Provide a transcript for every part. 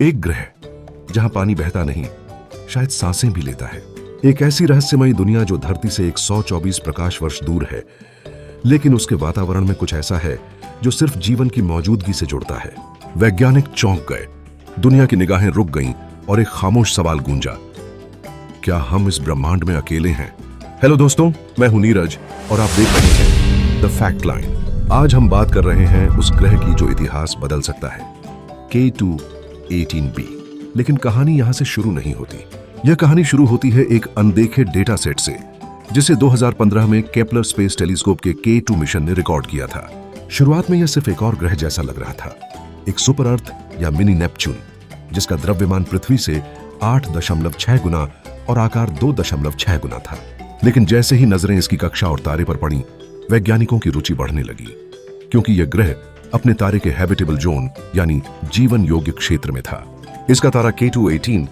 एक ग्रह जहां पानी बहता नहीं, शायद सांसें भी लेता है। एक ऐसी रहस्यमयी दुनिया जो धरती से 124 प्रकाश वर्ष दूर है, लेकिन उसके वातावरण में कुछ ऐसा है जो सिर्फ जीवन की मौजूदगी से जुड़ता है। वैज्ञानिक चौंक गए, दुनिया की निगाहें रुक गईं और एक खामोश सवाल गूंजा, क्या हम इस ब्रह्मांड में अकेले हैं? हेलो दोस्तों, मैं हूं नीरज और आप देख रहे हैं द फैक्ट लाइन। आज हम बात कर रहे हैं उस ग्रह की जो इतिहास बदल सकता है, K2-18b। लेकिन कहानी यहां से शुरू नहीं होती। यह कहानी शुरू होती है एक अनदेखे डेटा सेट से, जिसे 2015 में केपलर स्पेस टेलीस्कोप के K2 मिशन ने रिकॉर्ड किया था। शुरुआत में यह सिर्फ एक और ग्रह जैसा लग रहा था, एक सुपर अर्थ या मिनी नेपच्यून, जिसका द्रव्यमान पृथ्वी से 8.6 गुना और आकार 2.6 गुना था। लेकिन जैसे ही नजरें इसकी कक्षा और तारे पर पड़ी, वैज्ञानिकों की रुचि बढ़ने लगी, क्योंकि यह ग्रह अपने तारे के हैबिटेबल जोन यानी जीवन योग्य क्षेत्र में था। इसका तारा K2-18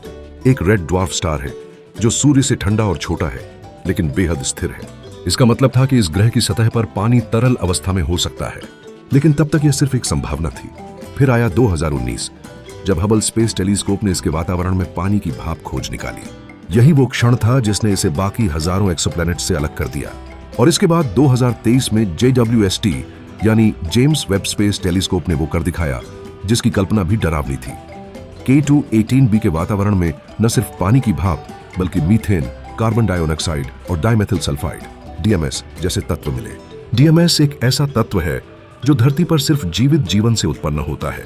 एक रेड ड्वार्फ स्टार है जो सूर्य से ठंडा और छोटा है, लेकिन बेहद स्थिर है। इसका मतलब था कि इस ग्रह की सतह पर पानी तरल अवस्था में हो सकता है, लेकिन तब तक यह सिर्फ एक संभावना थी। फिर आया 2019, जब हबल स्पेस टेलीस्कोप ने इसके वातावरण में पानी की भाप खोज निकाली। यही वो क्षण था जिसने इसे बाकी हजारों एक्सोप्लैनेट से अलग कर दिया। और इसके बाद 2023 में JWST यानी जेम्स वेब स्पेस टेलीस्कोप ने वो कर दिखाया जिसकी कल्पना भी डरावनी थी। K2-18b के वातावरण में न सिर्फ पानी की भाप, बल्कि मीथेन, कार्बन डाइऑक्साइड और डाइमेथिल सल्फाइड DMS जैसे तत्व मिले। DMS एक ऐसा तत्व है जो धरती पर सिर्फ जीवित जीवन से उत्पन्न होता है,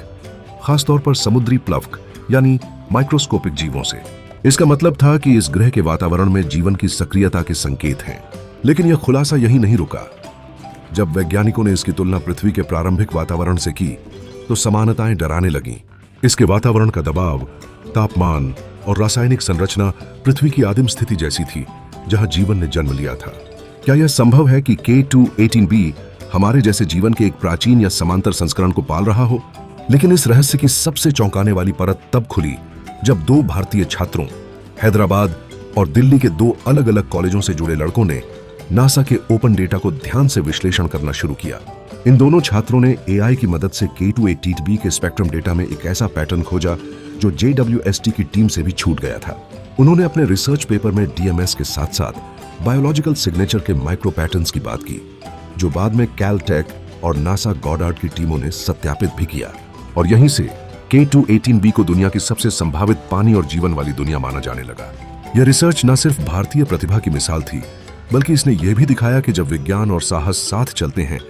खासतौर पर समुद्री प्लवक यानी माइक्रोस्कोपिक जीवों से। इसका मतलब था कि इस ग्रह के वातावरण में जीवन की सक्रियता के संकेत हैं। लेकिन यह खुलासा यही नहीं रुका। जब वैज्ञानिकों ने इसकी तुलना पृथ्वी के प्रारंभिक वातावरण से की, तो समानताएं डराने लगीं। इसके वातावरण का दबाव, तापमान और रासायनिक संरचना पृथ्वी की आदिम स्थिति जैसी थी, जहां जीवन ने जन्म लिया था। क्या यह संभव है कि K2-18b हमारे जैसे जीवन के एक प्राचीन या समांतर संस्करण को पाल रहा हो? लेकिन इस रहस्य की सबसे चौंकाने वाली परत तब खुली जब दो भारतीय छात्रों, हैदराबाद और दिल्ली के दो अलग अलग कॉलेजों से जुड़े लड़कों ने नासा के ओपन डेटा को ध्यान से विश्लेषण करना शुरू किया। इन दोनों छात्रों ने AI की मदद से K2-18b के स्पेक्ट्रम डेटा में एक ऐसा पैटर्न खोजा जो JWST की टीम से भी छूट गया था। उन्होंने अपने रिसर्च पेपर में DMS के साथ साथ बायोलॉजिकल सिग्नेचर के माइक्रो पैटर्न्स की बात की, जो बाद में कैलटेक और नासा गॉडार्ड की टीमों ने सत्यापित भी किया। और यहीं से K2-18b को दुनिया की सबसे संभावित पानी और जीवन वाली दुनिया माना जाने लगा। यह रिसर्च न सिर्फ भारतीय प्रतिभा की मिसाल थी, बल्कि इसने यह भी दिखाया कि जब विज्ञान और साहस साथ चलते हैं,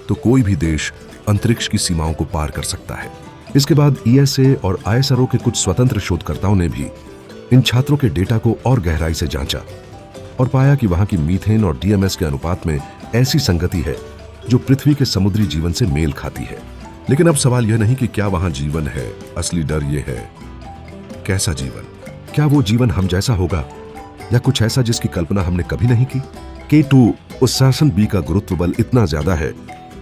तो कोई भी देश अंतरिक्ष की सीमाओं को पार कर सकता है। इसके बाद ESA और ISRO के कुछ स्वतंत्र शोधकर्ताओं ने भी इन छात्रों के डेटा को और गहराई से जांचा और पाया कि वहां की मीथेन और DMS के अनुपात में ऐसी संगति है जो पृथ्वी के समुद्री जीवन से मेल खाती है। लेकिन अब सवाल यह नहीं कि क्या वहां जीवन है, असली डर यह है कैसा जीवन। क्या वो जीवन हम जैसा होगा या कुछ ऐसा जिसकी कल्पना हमने कभी नहीं की? K2-18b का गुरुत्व बल इतना ज्यादा है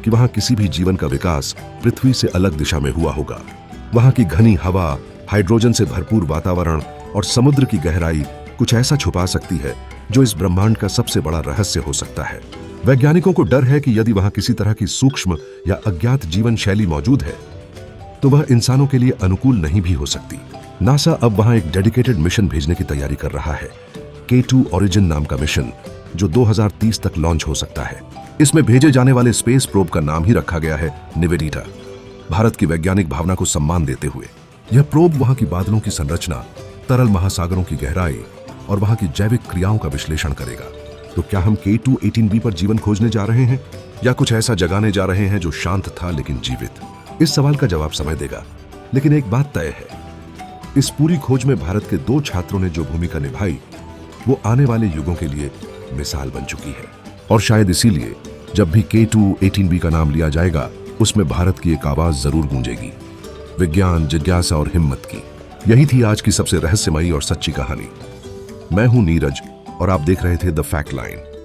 कि वहां किसी भी जीवन का विकास पृथ्वी से अलग दिशा में हुआ होगा। वहां की घनी हवा, हाइड्रोजन से भरपूर वातावरण और समुद्र की गहराई कुछ ऐसा छुपा सकती है जो इस ब्रह्मांड का सबसे बड़ा रहस्य हो सकता है। वैज्ञानिकों को डर है कि यदि वहां किसी तरह की सूक्ष्म या अज्ञात जीवन शैली मौजूद है, तो वह इंसानों के लिए अनुकूल नहीं भी हो सकती। नासा अब वहां एक डेडिकेटेड मिशन भेजने की तैयारी कर रहा है, K2 ओरिजिन नाम का मिशन, जो 2030 तक लॉन्च हो सकता है। इसमें भेजे जाने वाले स्पेस प्रोब का नाम ही रखा गया है निवेदिता, भारत की वैज्ञानिक भावना को सम्मान देते हुए। यह प्रोब वहां की बादलों की संरचना, तरल महासागरों की गहराई और वहां की जैविक क्रियाओं का विश्लेषण करेगा। तो क्या हम K2-18b पर जीवन खोजने जा रहे हैं, या कुछ ऐसा जगाने जा रहे हैं जो शांत था लेकिन जीवित? इस सवाल का जवाब समय देगा। लेकिन एक बात तय है, इस पूरी खोज में भारत के दो छात्रों ने जो भूमिका निभाई, वो आने वाले युगों के लिए मिसाल बन चुकी है। और शायद इसीलिए जब भी K2-18b का नाम लिया जाएगा, उसमें भारत की एक आवाज जरूर गूंजेगी, विज्ञान, जिज्ञासा और हिम्मत की। यही थी आज की सबसे रहस्यमयी और सच्ची कहानी। मैं हूं नीरज और आप देख रहे थे द फैक्ट लाइन।